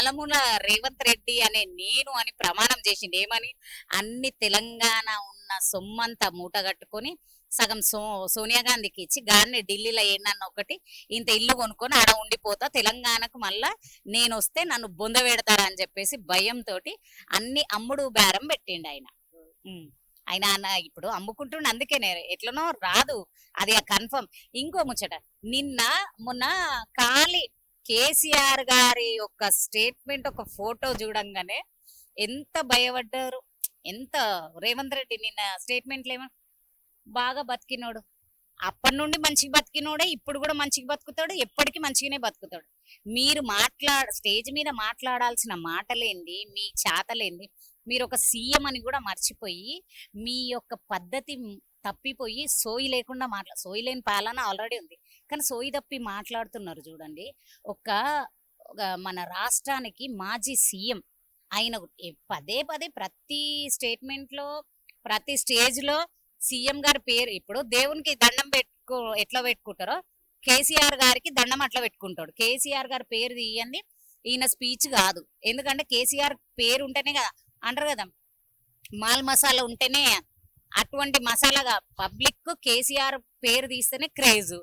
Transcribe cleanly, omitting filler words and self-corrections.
కాలమున రేవంత్ రెడ్డి అనే నేను అని ప్రమాణం చేసిండు. ఏమని? అన్ని తెలంగాణ ఉన్న సొమ్మంతా మూటగట్టుకొని సగం సోనియా గాంధీకి ఇచ్చి గాన్ని ఢిల్లీలో ఏనన్నా ఒకటి ఇంత ఇల్లు కొనుక్కొని ఆడ ఉండిపోతా, తెలంగాణకు మళ్ళా నేను వస్తే నన్ను బొంద పెడతారా అని చెప్పేసి భయంతో అన్ని అమ్ముడు బేరం పెట్టిండు ఆయన. ఆయన ఇప్పుడు అమ్ముకుంటుండే, అందుకేనే ఎట్లనో రాదు అది కన్ఫర్మ్. ఇంకో ముచ్చట, నిన్న మొన్న ఖాళీ కేసీఆర్ గారి యొక్క స్టేట్మెంట్ ఒక ఫోటో చూడంగానే ఎంత భయపడ్డారు. ఎంత రేవంత్ రెడ్డి నిన్న స్టేట్మెంట్లు ఏమో బాగా బతికినోడు, అప్పటి నుండి మంచిగా బతికినోడే, ఇప్పుడు కూడా మంచిగా బతుకుతాడు, ఎప్పటికీ మంచిగానే బతుకుతాడు. మీరు స్టేజ్ మీద మాట్లాడాల్సిన మాటలేంది, మీ చేతలేంది, మీరు ఒక సీఎం అని కూడా మర్చిపోయి మీ యొక్క పద్ధతి తప్పిపోయి సోయి లేకుండా సోయి లేని పాలన ఆల్రెడీ ఉంది, కానీ సోయి తప్పి మాట్లాడుతున్నారు చూడండి. ఒక మన రాష్ట్రానికి మాజీ సీఎం ఆయన పదే పదే ప్రతి స్టేట్మెంట్లో ప్రతి స్టేజ్లో సీఎం గారి పేరు, ఇప్పుడు దేవునికి దండం ఎట్లా పెట్టుకుంటారో కేసీఆర్ గారికి దండం అట్లా పెట్టుకుంటాడు. కేసీఆర్ గారి పేరు తీయండి, ఈయన స్పీచ్ కాదు. ఎందుకంటే కేసీఆర్ పేరు ఉంటేనే కదా అంటారు కదా, మాల్ మసాలా ఉంటేనే, అటువంటి మసాలాగా పబ్లిక్ కేసీఆర్ పేరు తీస్తేనే క్రేజ్.